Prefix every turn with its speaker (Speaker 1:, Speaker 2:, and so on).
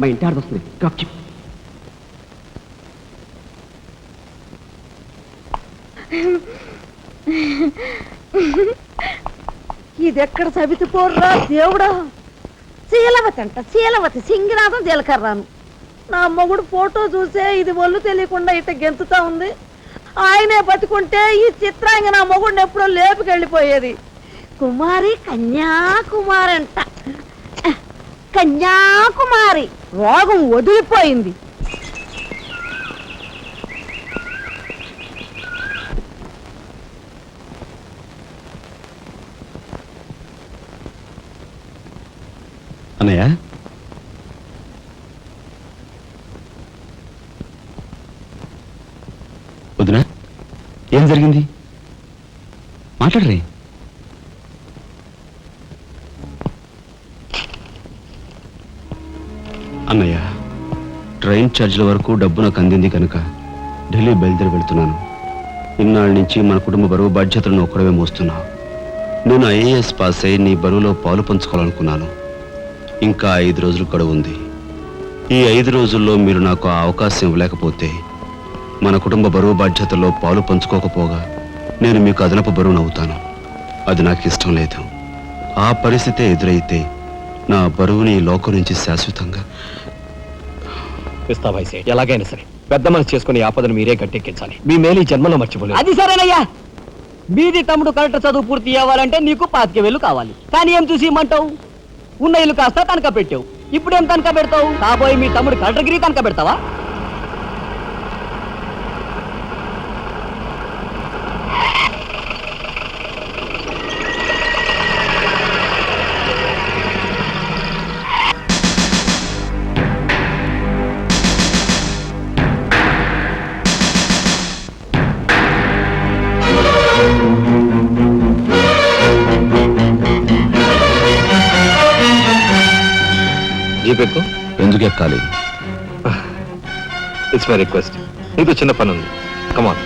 Speaker 1: మా ఇంటి ఆడది వస్తుంది.
Speaker 2: ఇదెక్కడ సవితిపోర్రా దేవుడా. శీలవతి అంట, శీలవతి, సింగినాథం జీలకర్రాను. నా మొగుడు ఫోటో చూసే ఇది ఒళ్ళు తెలియకుండా ఇట్ట గెంతుతా ఉంది. ఆయనే బతుకుంటే ఈ చిత్రాంగ నా మొగుడిని ఎప్పుడో లేపుకెళ్ళిపోయేది. కుమారి కన్యాకుమారి అంట, కన్యాకుమారి. రోగం వదిలిపోయింది.
Speaker 1: అన్నయ్య, వదినా, ఏం జరిగింది? మాట్లాడరే. అన్నయ్య, ట్రైన్ ఛార్జీల వరకు డబ్బు నాకు అందింది కనుక ఢిల్లీ బయలుదేరి వెళ్తున్నాను. ఇన్నాళ్ళ నుంచి మన కుటుంబ బరువు బాధ్యతలను ఒక్కడవే మోస్తున్నావు. నేను ఐఏఎస్ పాస్ అయి నీ బరువులో పాలు పంచుకోవాలనుకున్నాను. ఇంకా 5 రోజులు గడువు ఉంది. ఈ 5 రోజుల్లో మీరు నాకు ఆ అవకాశం ఇవ్వలేకపోతే మన కుటుంబ బరువు బాధ్యతల్లో పాలు పంచుకోకపోగా నేను మీకు అదనపు బరువును అవుతాను. అది నాకు ఇష్టం లేదు. ఆ పరిస్థితే ఎదురైతే నా బరువుని ఈ లోకం నుంచి శాశ్వతంగా
Speaker 3: ఇస్తా వైసే. ఎలాగైనా సరే పెద్ద మనసు చేసుకుని ఆపదను మీరే గట్టెక్కించాలి. మీ మేలు ఈ జన్మలో మర్చిపోలేదు.
Speaker 4: అది సరేనయ్యా. మీది తమ్ముడు కరెక్ట్ చదువు పూర్తి అవ్వాలంటే నీకు 25,000 కావాలి. కానీ ఏం చూసి ఇమ్మంటావు? ఉన్న ఇల్లు కాస్త తనఖా పెట్టావు. ఇప్పుడేం తనఖా పెడతావు? కాబోయే మీ తమ్ముడు కలెక్టర్గిరి తనఖా పెడతావా?
Speaker 3: జీపెక్కు.
Speaker 1: ఎందుకు ఎక్కాలి?
Speaker 3: It's my request. నీతో చిన్న పని ఉంది. కమాన్.